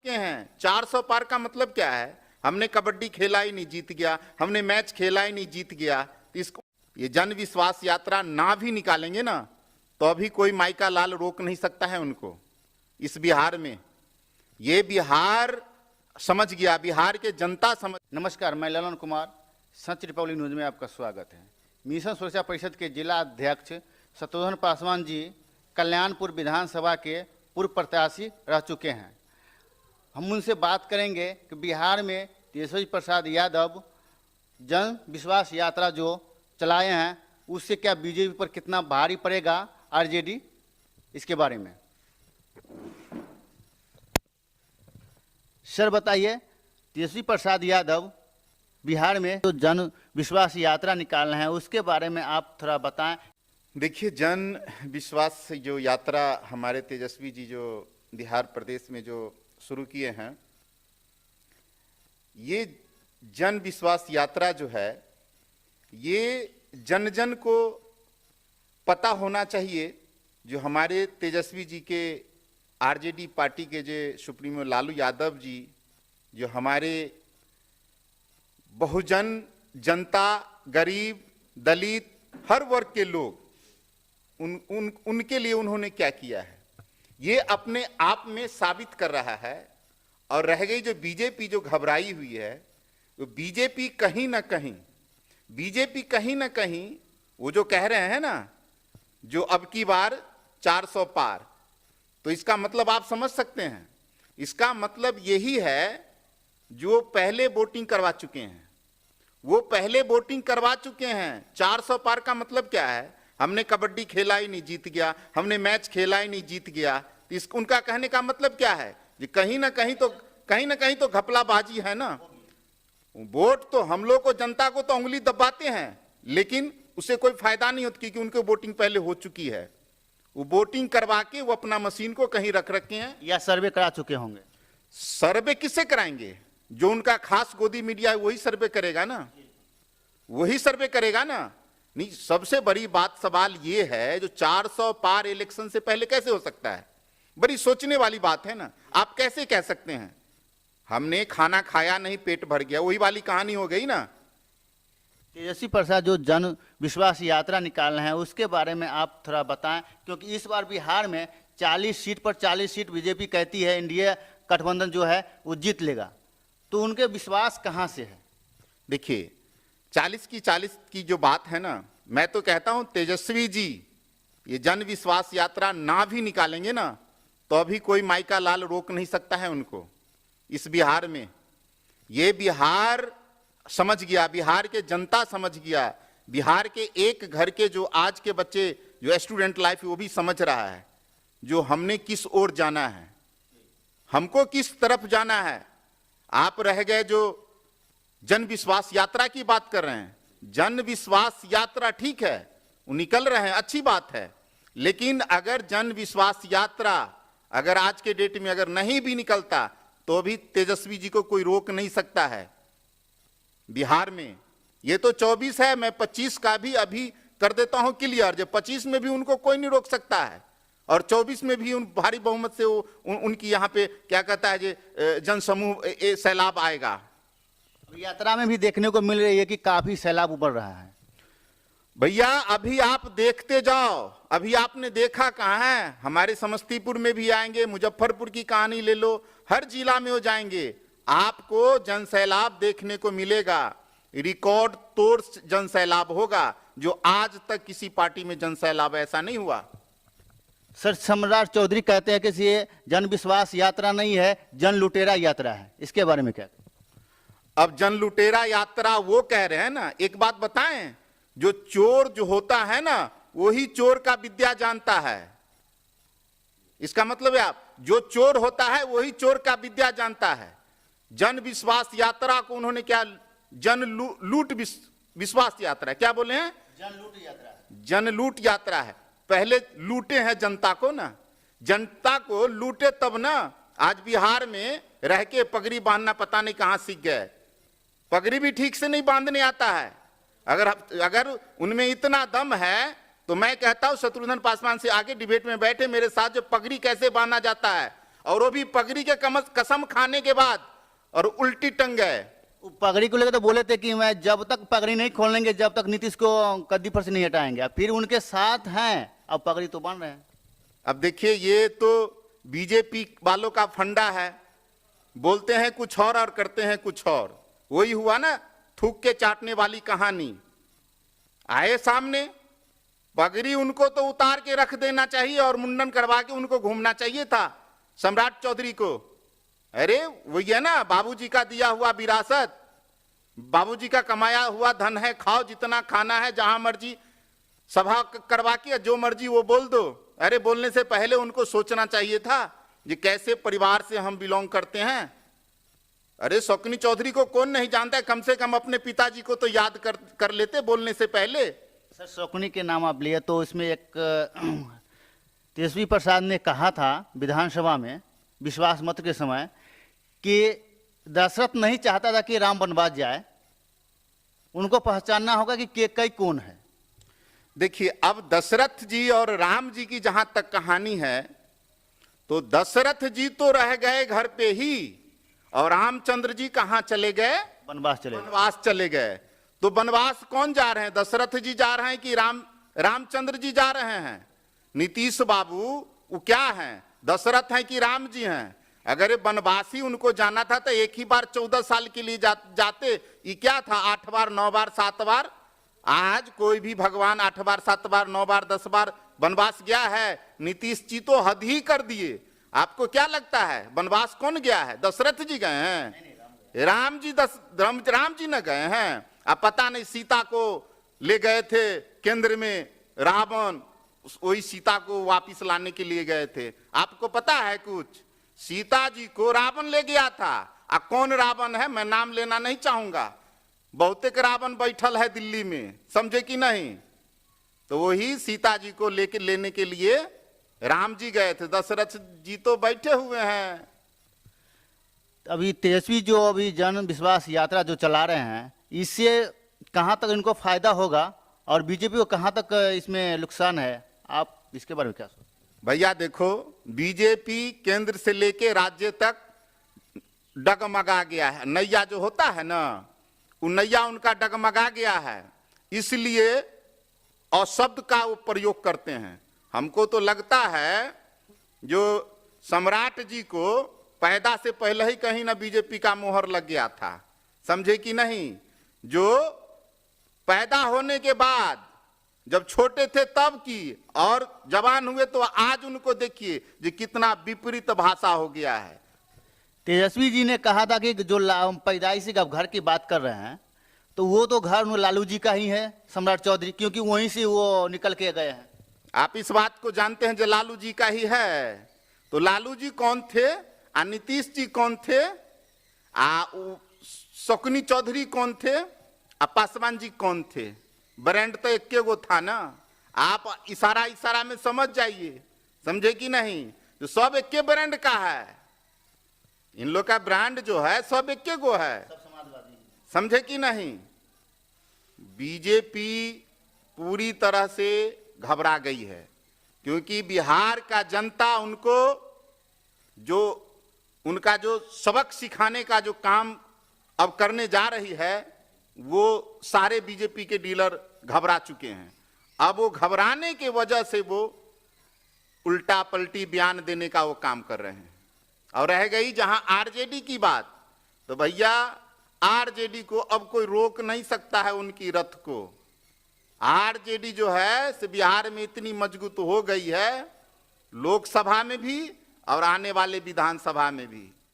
के हैं। 400 पार का मतलब क्या है? हमने कबड्डी खेला ही नहीं जीत गया, हमने मैच खेला ही नहीं जीत गया। इसको ये जन विश्वास यात्रा ना भी निकालेंगे ना तो अभी कोई माइका लाल रोक नहीं सकता है उनको। इस बिहार में ये बिहार समझ गया, बिहार के जनता समझ। नमस्कार, मैं ललन कुमार, सच रिपब्लिक न्यूज में आपका स्वागत है। मिशन सुरक्षा परिषद के जिला अध्यक्ष शत्रुघ्न पासवान जी कल्याणपुर विधानसभा के पूर्व प्रत्याशी रह चुके हैं। हम उनसे बात करेंगे कि बिहार में तेजस्वी प्रसाद यादव जन विश्वास यात्रा जो चलाए हैं उससे क्या बीजेपी पर कितना भारी पड़ेगा आरजेडी, इसके बारे में। सर बताइए, तेजस्वी प्रसाद यादव बिहार में जो जन विश्वास यात्रा निकाल रहे हैं उसके बारे में आप थोड़ा बताएं। देखिए, जन विश्वास जो यात्रा हमारे तेजस्वी जी जो बिहार प्रदेश में जो शुरू किए हैं, ये जन विश्वास यात्रा जो है ये जन जन को पता होना चाहिए। जो हमारे तेजस्वी जी के आरजेडी पार्टी के जो सुप्रीमो लालू यादव जी, जो हमारे बहुजन जनता, गरीब, दलित, हर वर्ग के लोग उनके लिए उन्होंने क्या किया है ये अपने आप में साबित कर रहा है। और रह गई जो बीजेपी जो घबराई हुई है, तो बीजेपी कहीं ना कहीं वो जो कह रहे हैं ना, जो अब की बार 400 पार, तो इसका मतलब आप समझ सकते हैं। इसका मतलब यही है जो पहले वोटिंग करवा चुके हैं वो पहले वोटिंग करवा चुके हैं। 400 पार का मतलब क्या है? हमने कबड्डी खेला ही नहीं जीत गया, हमने मैच खेला ही नहीं जीत गया। इसको उनका कहने का मतलब क्या है? कि कहीं ना कहीं तो घपलाबाजी है ना। वोट तो हम लोग को, जनता को तो उंगली दबाते हैं, लेकिन उससे कोई फायदा नहीं होता क्योंकि उनकी वोटिंग पहले हो चुकी है। वो वोटिंग करवा के वो अपना मशीन को कहीं रख रखे हैं या सर्वे करा चुके होंगे। सर्वे किससे कराएंगे? जो उनका खास गोदी मीडिया है वही सर्वे करेगा ना, वही सर्वे करेगा ना। नहीं, सबसे बड़ी बात सवाल ये है जो 400 पार इलेक्शन से पहले कैसे हो सकता है? बड़ी सोचने वाली बात है ना। आप कैसे कह सकते हैं हमने खाना खाया नहीं पेट भर गया? वही वाली कहानी हो गई ना। तेजस्वी प्रसाद जो जन विश्वास यात्रा निकाल रहे हैं उसके बारे में आप थोड़ा बताएं, क्योंकि इस बार बिहार में 40 सीट पर 40 सीट बीजेपी कहती है इंडिया गठबंधन जो है वो जीत लेगा, तो उनके विश्वास कहां से है? देखिए, 40 की जो बात है ना, मैं तो कहता हूं तेजस्वी जी ये जन विश्वास यात्रा ना भी निकालेंगे ना तो अभी कोई माइका लाल रोक नहीं सकता है उनको। इस बिहार में ये बिहार समझ गया, बिहार के जनता समझ गया, बिहार के एक घर के जो आज के बच्चे जो स्टूडेंट लाइफ वो भी समझ रहा है जो हमने किस ओर जाना है, हमको किस तरफ जाना है। आप रह गए जो जन विश्वास यात्रा की बात कर रहे हैं। जन विश्वास यात्रा ठीक है, वो निकल रहे हैं, अच्छी बात है, लेकिन अगर जन विश्वास यात्रा अगर आज के डेट में अगर नहीं भी निकलता तो भी तेजस्वी जी को कोई रोक नहीं सकता है बिहार में। ये तो 24 है, मैं 25 का भी अभी कर देता हूं क्लियर। जो 25 में भी उनको कोई नहीं रोक सकता है और 24 में भी उन भारी बहुमत से उनकी यहाँ पे क्या कहता है जो जनसमूह सैलाब आएगा। यात्रा में भी देखने को मिल रही है कि काफी सैलाब उबल रहा है। भैया अभी आप देखते जाओ, अभी आपने देखा कहाँ है? हमारे समस्तीपुर में भी आएंगे, मुजफ्फरपुर की कहानी ले लो, हर जिला में हो जाएंगे, आपको जन सैलाब देखने को मिलेगा। रिकॉर्ड तोड़ जन सैलाब होगा जो आज तक किसी पार्टी में जन सैलाब ऐसा नहीं हुआ। सर, सम्राट चौधरी कहते हैं कि ये जन विश्वास यात्रा नहीं है, जन लुटेरा यात्रा है, इसके बारे में क्या? अब जन लुटेरा यात्रा वो कह रहे हैं ना। एक बात बताएं, जो चोर जो होता है ना वही चोर का विद्या जानता है। इसका मतलब है आप जो चोर होता है वही चोर का विद्या जानता है। जन विश्वास यात्रा को उन्होंने क्या जन लूट विश्वास यात्रा क्या बोले हैं? जन लूट यात्रा। जन लूट यात्रा है। पहले लूटे हैं जनता को ना, जनता को लूटे तब ना। आज बिहार में रह के पगड़ी बांधना पता नहीं कहां सीख गए, पगड़ी भी ठीक से नहीं बांधने आता है। अगर उनमें इतना दम है तो मैं कहता हूं शत्रुघ्न पासवान से आगे डिबेट में बैठे मेरे साथ, जो पगड़ी कैसे बांधा जाता है और वो भी पगड़ी के कसम खाने के बाद, और उल्टी टंग गए। वो पगड़ी को लेकर तो बोले थे कि मैं जब तक पगड़ी नहीं खोलेंगे जब तक नीतीश को गद्दी पर से नहीं हटाएंगे। फिर उनके साथ हैं, अब पगड़ी तो बन रहे हैं। अब देखिए, ये तो बीजेपी वालों का फंडा है, बोलते हैं कुछ और करते हैं कुछ और। वही हुआ ना थूक के चाटने वाली कहानी। आए सामने, पगड़ी उनको तो उतार के रख देना चाहिए और मुंडन करवा के उनको घूमना चाहिए था सम्राट चौधरी को। अरे वही है ना, बाबूजी का दिया हुआ विरासत, बाबूजी का कमाया हुआ धन है, खाओ जितना खाना है, जहां मर्जी सभा करवा के जो मर्जी वो बोल दो। अरे बोलने से पहले उनको सोचना चाहिए था कि कैसे परिवार से हम बिलोंग करते हैं। अरे शौकनी चौधरी को कौन नहीं जानता है, कम से कम अपने पिताजी को तो याद कर लेते बोलने से पहले। सर शौकनी के नाम आप लिए तो इसमें एक तेजस्वी प्रसाद ने कहा था विधानसभा में विश्वास मत के समय कि दशरथ नहीं चाहता था कि राम वनवास जाए, उनको पहचानना होगा कि कई कौन है। देखिए, अब दशरथ जी और राम जी की जहां तक कहानी है, तो दशरथ जी तो रह गए घर पे ही, और रामचंद्र जी कहां चले गए? वनवास चले गए। तो वनवास कौन जा रहे हैं? दशरथ जी जा रहे हैं कि रामचंद्र जी जा रहे हैं? नीतीश बाबू वो क्या हैं, दशरथ हैं कि राम जी हैं? अगर वनवासी उनको जाना था तो एक ही बार 14 साल के लिए जाते। ये क्या था, 8 बार 9 बार 7 बार? आज कोई भी भगवान 8 बार 7 बार 9 बार 10 बार वनवास गया है? नीतीश जी तो हद ही कर दिए। आपको क्या लगता है वनवास कौन गया है? दशरथ जी गए हैं? राम जी न गए हैं? अब पता नहीं, सीता को ले गए थे केंद्र में रावण, वही सीता को वापिस लाने के लिए गए थे। आपको पता है कुछ? सीता जी को रावण ले गया था। अब कौन रावण है मैं नाम लेना नहीं चाहूंगा, बहुतेक रावण बैठल है दिल्ली में, समझे कि नहीं? तो वही सीता जी को लेने के लिए राम जी गए थे, दशरथ जी तो बैठे हुए हैं। अभी तेजस्वी जो अभी जन विश्वास यात्रा जो चला रहे हैं, इससे कहां तक इनको फायदा होगा और बीजेपी को कहां तक इसमें नुकसान है, आप इसके बारे में क्या सोचते? भैया देखो, बीजेपी केंद्र से लेके राज्य तक डगमगा गया है। नैया जो होता है ना, वो नैया उनका डगमगा गया है, इसलिए अशब्द का वो प्रयोग करते हैं। हमको तो लगता है जो सम्राट जी को पैदा से पहले ही कहीं ना बीजेपी का मोहर लग गया था, समझे कि नहीं? जो पैदा होने के बाद जब छोटे थे तब की, और जवान हुए तो आज उनको देखिए जो कितना विपरीत भाषा हो गया है। तेजस्वी जी ने कहा था कि जो पैदाइशी का घर की बात कर रहे हैं, तो वो तो घर लालू जी का ही है, सम्राट चौधरी, क्योंकि वहीं से वो निकल के गए हैं। आप इस बात को जानते हैं जो लालू जी का ही है? तो लालू जी कौन थे, नीतीश जी कौन थे, शौकनी चौधरी कौन थे, पासवान जी कौन थे? ब्रांड तो एक गो था ना। आप इशारा में समझ जाइए, समझे कि नहीं? तो सब एक ब्रांड का है, इन लोग का ब्रांड जो है सब एक गो है, समझे कि नहीं? बीजेपी पूरी तरह से घबरा गई है, क्योंकि बिहार का जनता उनका जो सबक सिखाने का जो काम अब करने जा रही है, वो सारे बीजेपी के डीलर घबरा चुके हैं। अब वो घबराने के वजह से वो उल्टा पलटी बयान देने का वो काम कर रहे हैं। और रह गई जहां आरजेडी की बात, तो भैया आरजेडी को अब कोई रोक नहीं सकता है उनकी रथ को। आरजेडी जो है से बिहार में इतनी मजबूत हो गई है, लोकसभा में भी और आने वाले विधानसभा में भी।